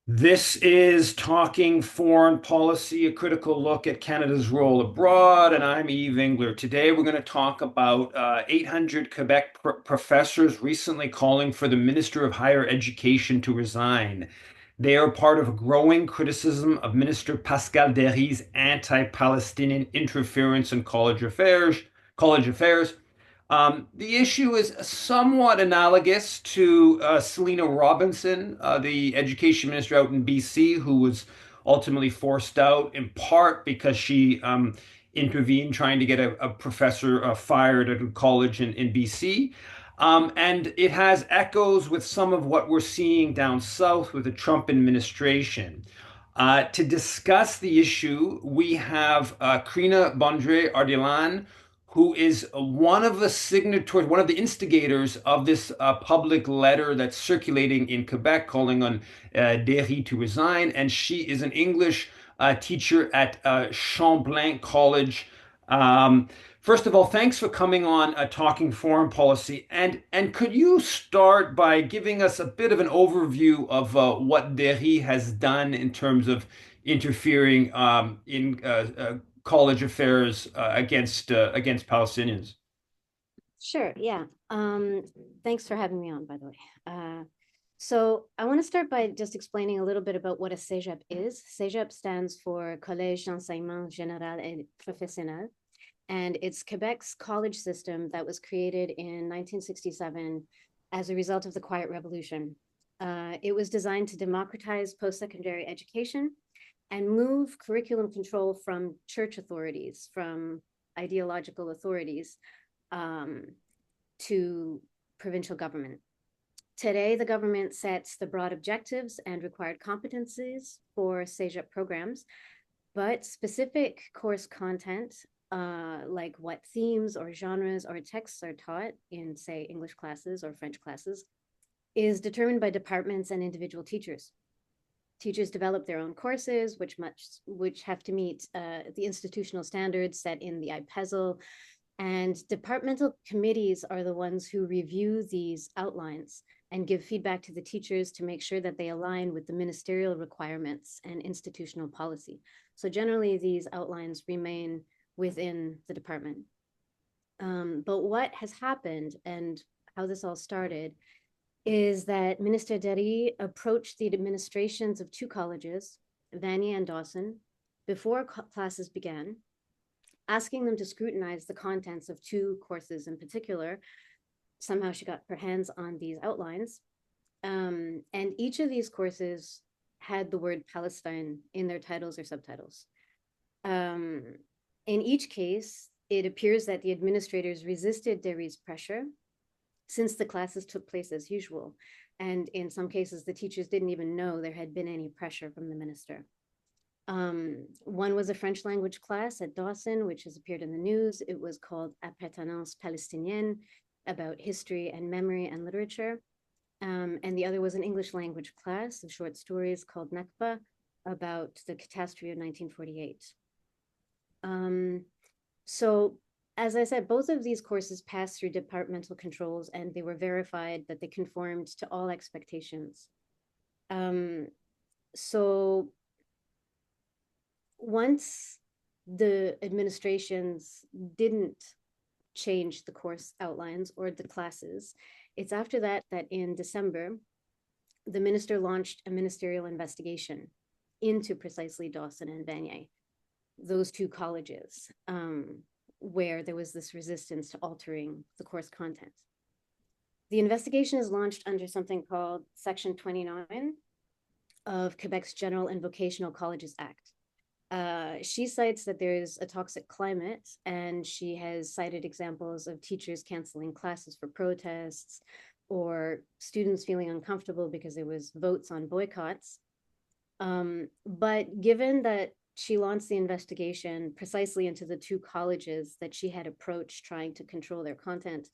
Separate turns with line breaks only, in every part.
This is Talking Foreign Policy, a critical look at Canada's role abroad, and I'm Eve Engler. Today we're going to talk about 800 Quebec professors recently calling for the Minister of Higher Education to resign. They are part of a growing criticism of Minister Pascale Déry's anti-Palestinian interference in college affairs. The issue is somewhat analogous to Selena Robinson, the education minister out in BC, who was ultimately forced out in part because she intervened trying to get a professor fired at a college in BC. And it has echoes with some of what we're seeing down south with the Trump administration. To discuss the issue, we have Crina Bondre Ardelean, who is one of the signatories, one of the instigators of this public letter that's circulating in Quebec calling on Déry to resign. And she is an English teacher at Champlain College. First of all, thanks for coming on Talking Foreign Policy. And could you start by giving us a bit of an overview of what Déry has done in terms of interfering in college affairs against Palestinians?
Sure, yeah. Thanks for having me on, by the way. So I want to start by just explaining a little bit about what a CEGEP is. CEGEP stands for Collège d'enseignement général et professionnel, and it's Quebec's college system that was created in 1967 as a result of the Quiet Revolution. It was designed to democratize post-secondary education and move curriculum control from church authorities, from ideological authorities, um, to provincial government. Today, the government sets the broad objectives and required competencies for CEGEP programs, but specific course content, like what themes or genres or texts are taught in, say, English classes or French classes, is determined by departments and individual teachers. Teachers develop their own courses, which have to meet the institutional standards set in the IPESL, and departmental committees are the ones who review these outlines and give feedback to the teachers to make sure that they align with the ministerial requirements and institutional policy. So generally, these outlines remain within the department. But what has happened and how this all started is that Minister Déry approached the administrations of two colleges, Vanier and Dawson, before classes began, asking them to scrutinize the contents of two courses in particular. Somehow she got her hands on these outlines. And each of these courses had the word Palestine in their titles or subtitles. In each case, it appears that the administrators resisted Déry's pressure since the classes took place as usual. And in some cases, the teachers didn't even know there had been any pressure from the minister. One was a French language class at Dawson, which has appeared in the news. It was called Appartenance Palestinienne, about history and memory and literature. And the other was an English language class of short stories called Nakba, about the catastrophe of 1948. So as I said, both of these courses passed through departmental controls and they were verified that they conformed to all expectations. So once the administrations didn't change the course outlines or the classes, it's after that that in December, the minister launched a ministerial investigation into precisely Dawson and Vanier, those two colleges, where there was this resistance to altering the course content. The investigation is launched under something called Section 29 of Quebec's General and Vocational Colleges Act. She cites that there's a toxic climate, and she has cited examples of teachers canceling classes for protests or students feeling uncomfortable because there was votes on boycotts. But given that she launched the investigation precisely into the two colleges that she had approached trying to control their content,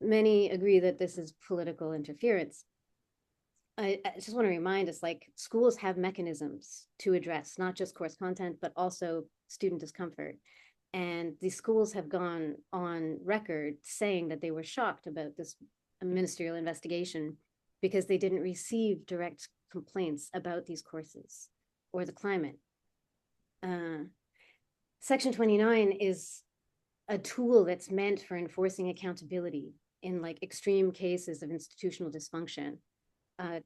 many agree that this is political interference. I just want to remind us, like, schools have mechanisms to address not just course content, but also student discomfort. And the schools have gone on record saying that they were shocked about this ministerial investigation because they didn't receive direct complaints about these courses or the climate. Section 29 is a tool that's meant for enforcing accountability in like extreme cases of institutional dysfunction,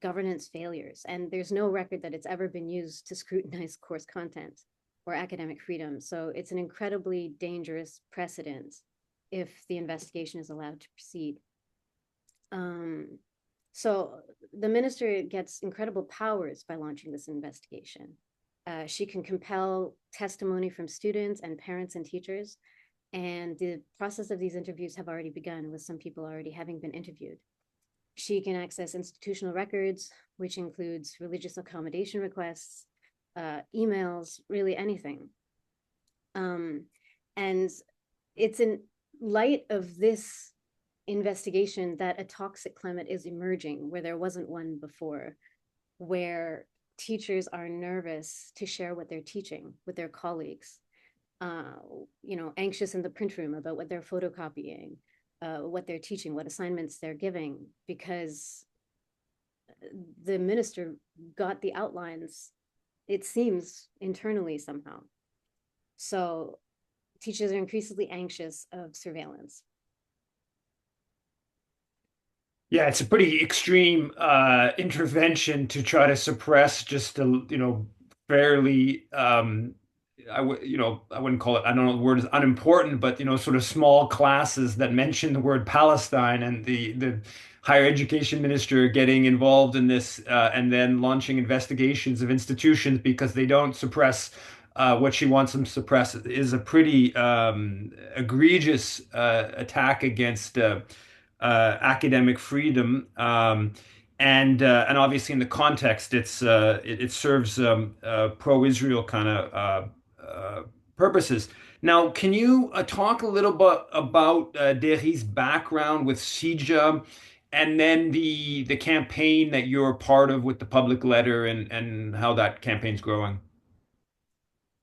governance failures, and there's no record that it's ever been used to scrutinize course content or academic freedom. So it's an incredibly dangerous precedent if the investigation is allowed to proceed. So the minister gets incredible powers by launching this investigation. She can compel testimony from students and parents and teachers, and the process of these interviews have already begun, with some people already having been interviewed. She can access institutional records, which includes religious accommodation requests, emails, really anything. And it's in light of this investigation that a toxic climate is emerging where there wasn't one before, where teachers are nervous to share what they're teaching with their colleagues, anxious in the print room about what they're photocopying, what they're teaching, what assignments they're giving, because the minister got the outlines, it seems, internally somehow. So teachers are increasingly anxious of surveillance.
Yeah, it's a pretty extreme intervention to try to suppress just a, fairly I wouldn't call it, I don't know, the word is unimportant, but sort of small classes that mention the word Palestine, and the higher education minister getting involved in this and then launching investigations of institutions because they don't suppress what she wants them to suppress is a pretty egregious attack against academic freedom. And obviously in the context, it serves pro-Israel kind of purposes. Now, can you talk a little bit about Déry's background with CIJA, and then the campaign that you're a part of with the public letter, and how that campaign's growing?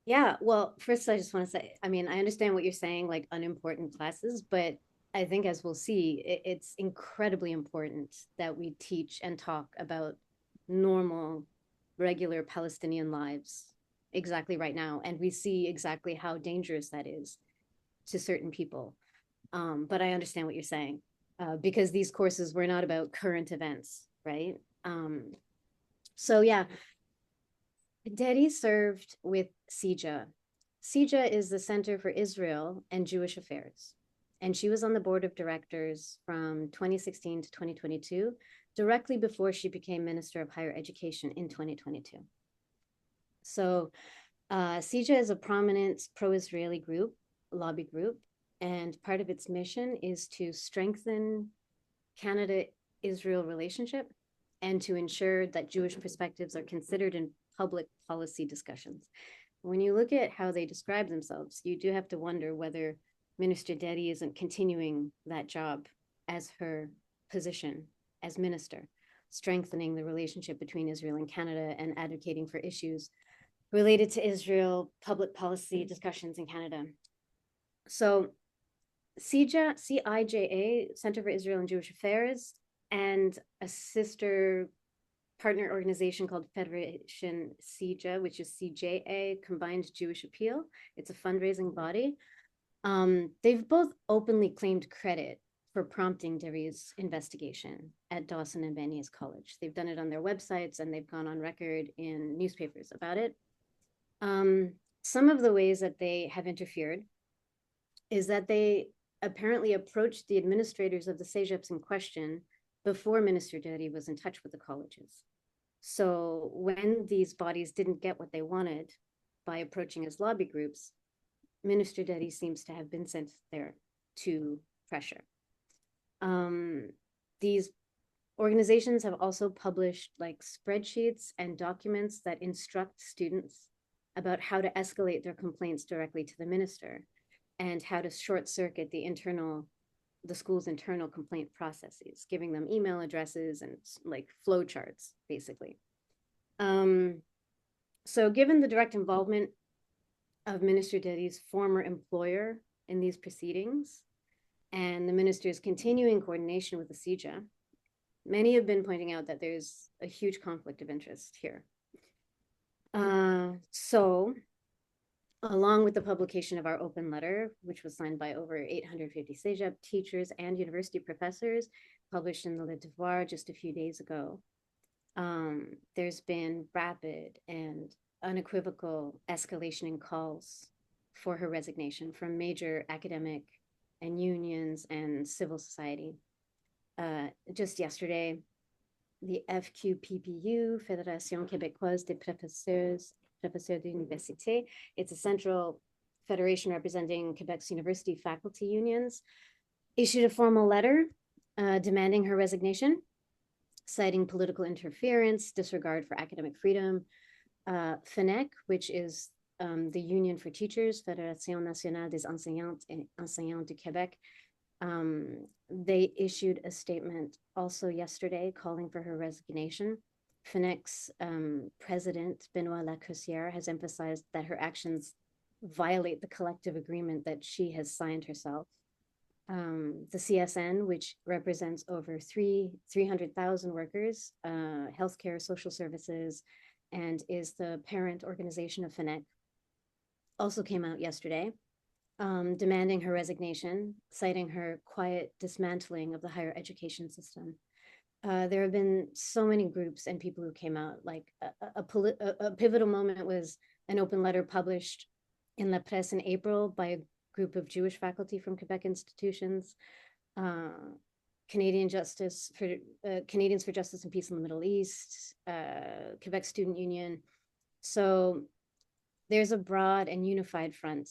Yeah, well, first I just want to say, I mean, I understand what you're saying, like unimportant classes, but I think as we'll see, it's incredibly important that we teach and talk about normal, regular Palestinian lives exactly right now. And we see exactly how dangerous that is to certain people. But I understand what you're saying, because these courses were not about current events, right? So yeah, Déry served with CIJA. CIJA is the Center for Israel and Jewish Affairs, and she was on the board of directors from 2016 to 2022, directly before she became Minister of Higher Education in 2022. So CIJA is a prominent pro-Israeli group, lobby group, and part of its mission is to strengthen Canada-Israel relationship and to ensure that Jewish perspectives are considered in public policy discussions. When you look at how they describe themselves, you do have to wonder whether Minister Déry isn't continuing that job as her position as minister, strengthening the relationship between Israel and Canada and advocating for issues related to Israel public policy discussions in Canada. So CIJA, Center for Israel and Jewish Affairs, and a sister partner organization called Federation CIJA, which is CJA, Combined Jewish Appeal. It's a fundraising body. They've both openly claimed credit for prompting Déry's investigation at Dawson and Van Nuys College. They've done it on their websites, and they've gone on record in newspapers about it. Some of the ways that they have interfered is that they apparently approached the administrators of the CEGEPs in question before Minister Déry was in touch with the colleges. So when these bodies didn't get what they wanted by approaching as lobby groups, Minister Déry seems to have been sent there to pressure. These organizations have also published like spreadsheets and documents that instruct students about how to escalate their complaints directly to the minister and how to short circuit the school's internal complaint processes, giving them email addresses and like flow charts, basically. So given the direct involvement of Minister Déry's former employer in these proceedings and the minister's continuing coordination with the CIJA, many have been pointing out that there's a huge conflict of interest here. So along with the publication of our open letter, which was signed by over 850 CIJA teachers and university professors, published in the Le Devoir just a few days ago, there's been rapid and unequivocal escalation in calls for her resignation from major academic and unions and civil society. Just yesterday, the FQPPU, Fédération Québécoise des Professeurs d'Université, it's a central federation representing Quebec's university faculty unions, issued a formal letter demanding her resignation, citing political interference, disregard for academic freedom. FENEC, which is the Union for Teachers, Fédération nationale des enseignantes et enseignants du Québec, they issued a statement also yesterday calling for her resignation. FENEC's president, Benoit Lacoussière, has emphasized that her actions violate the collective agreement that she has signed herself. The CSN, which represents over 300,000 workers, healthcare, social services, and is the parent organization of FENEC, also came out yesterday, demanding her resignation, citing her quiet dismantling of the higher education system. There have been so many groups and people who came out. Like a pivotal moment was an open letter published in La Presse in April by a group of Jewish faculty from Quebec institutions, Canadians for Justice and Peace in the Middle East, Quebec Student Union. So there's a broad and unified front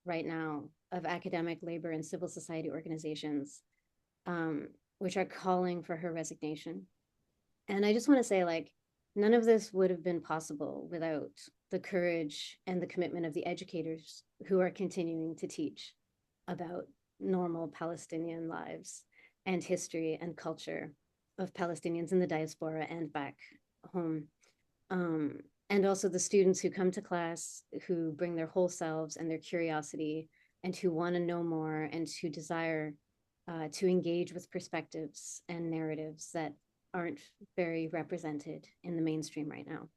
right now of academic, labor, and civil society organizations, which are calling for her resignation. And I just want to say, like, none of this would have been possible without the courage and the commitment of the educators who are continuing to teach about normal Palestinian lives and history and culture of Palestinians in the diaspora and back home. And also the students who come to class, who bring their whole selves and their curiosity, and who want to know more and who desire to engage with perspectives and narratives that aren't very represented in the mainstream right now.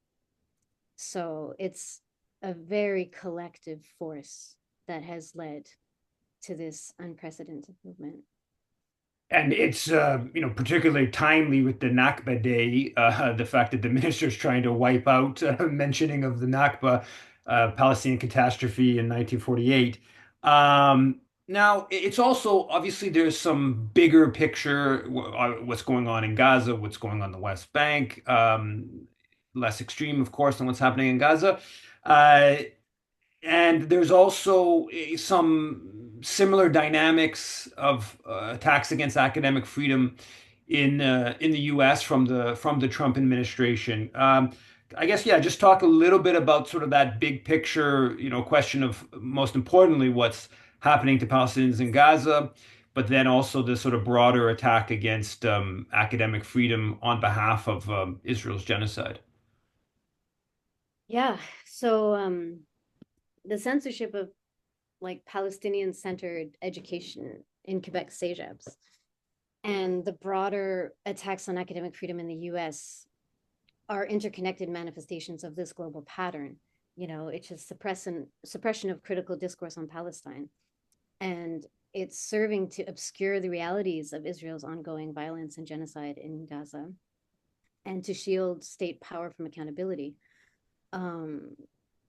So it's a very collective force that has led to this unprecedented movement.
And it's particularly timely with the Nakba Day, the fact that the minister is trying to wipe out mentioning of the Nakba Palestinian catastrophe in 1948. Now, it's also obviously there's some bigger picture, what's going on in Gaza, what's going on in the West Bank, less extreme, of course, than what's happening in Gaza. And there's also some similar dynamics of attacks against academic freedom in the U.S. from the Trump administration. I guess, yeah, just talk a little bit about sort of that big picture, question of most importantly what's happening to Palestinians in Gaza, but then also the sort of broader attack against academic freedom on behalf of Israel's genocide.
Yeah. So the censorship of like Palestinian-centered education in Quebec CEGEPs and the broader attacks on academic freedom in the US are interconnected manifestations of this global pattern. It's just suppression of critical discourse on Palestine. And it's serving to obscure the realities of Israel's ongoing violence and genocide in Gaza and to shield state power from accountability.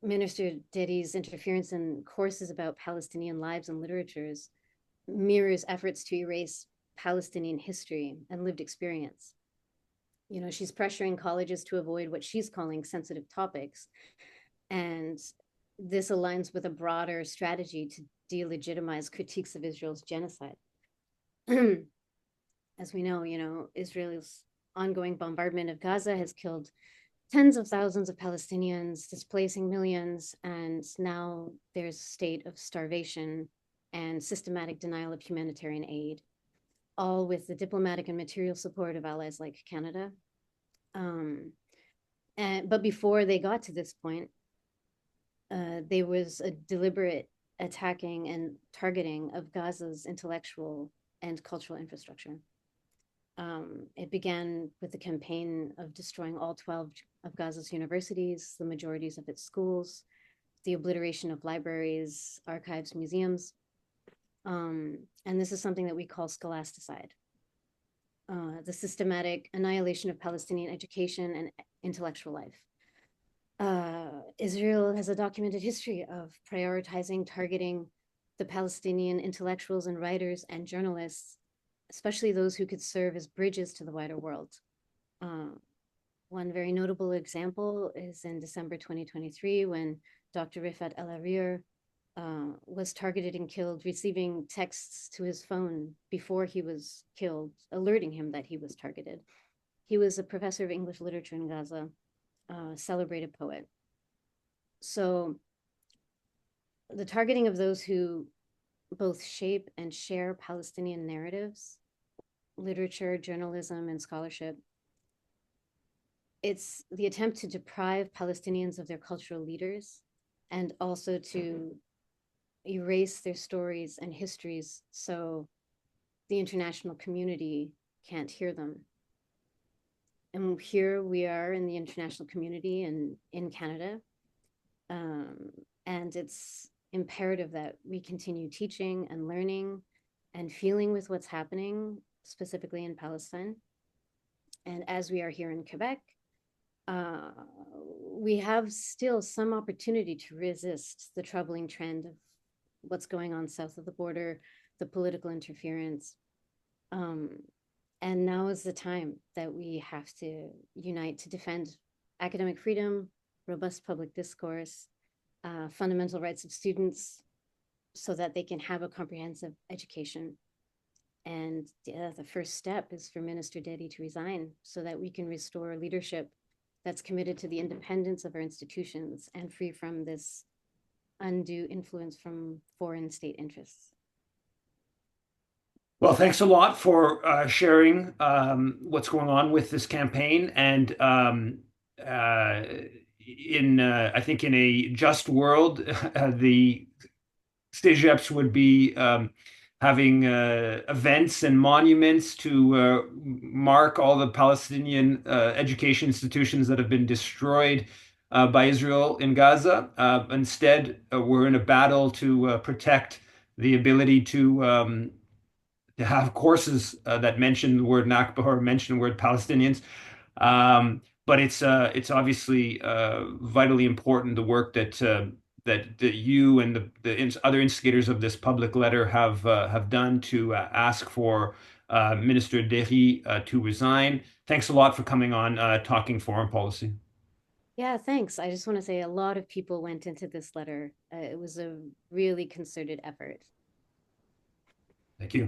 Minister Déry's interference in courses about Palestinian lives and literatures mirrors efforts to erase Palestinian history and lived experience. She's pressuring colleges to avoid what she's calling sensitive topics. And this aligns with a broader strategy to delegitimize critiques of Israel's genocide. As we know, Israel's ongoing bombardment of Gaza has killed tens of thousands of Palestinians, displacing millions, and now there's a state of starvation and systematic denial of humanitarian aid, all with the diplomatic and material support of allies like Canada. But before they got to this point, there was a deliberate attacking and targeting of Gaza's intellectual and cultural infrastructure. It began with the campaign of destroying all 12 of Gaza's universities, the majorities of its schools, the obliteration of libraries, archives, museums. And this is something that we call scholasticide. The systematic annihilation of Palestinian education and intellectual life. Israel has a documented history of prioritizing, targeting the Palestinian intellectuals and writers and journalists, especially those who could serve as bridges to the wider world. One very notable example is in December 2023, when Dr. Rifat El Arir was targeted and killed, receiving texts to his phone before he was killed, alerting him that he was targeted. He was a professor of English literature in Gaza, a celebrated poet. So the targeting of those who both shape and share Palestinian narratives, literature, journalism, and scholarship, it's the attempt to deprive Palestinians of their cultural leaders and also to erase their stories and histories so the international community can't hear them. And here we are in the international community and in Canada. And it's imperative that we continue teaching and learning and feeling with what's happening, specifically in Palestine. And as we are here in Quebec, we have still some opportunity to resist the troubling trend of what's going on south of the border, the political interference. And now is the time that we have to unite to defend academic freedom, robust public discourse, fundamental rights of students, so that they can have a comprehensive education. And the first step is for Minister Déry to resign so that we can restore leadership that's committed to the independence of our institutions and free from this undue influence from foreign state interests.
Well, thanks a lot for sharing what's going on with this campaign. And I think in a just world, the CIJEPs would be having events and monuments to mark all the Palestinian education institutions that have been destroyed by Israel in Gaza. Instead, we're in a battle to protect the ability to have courses that mention the word Nakba or mention the word Palestinians. But it's obviously vitally important, the work that you and the other instigators of this public letter have done to ask for Minister Déry to resign. Thanks a lot for coming on Talking Foreign Policy.
Yeah, thanks. I just want to say a lot of people went into this letter. It was a really concerted effort.
Thank you.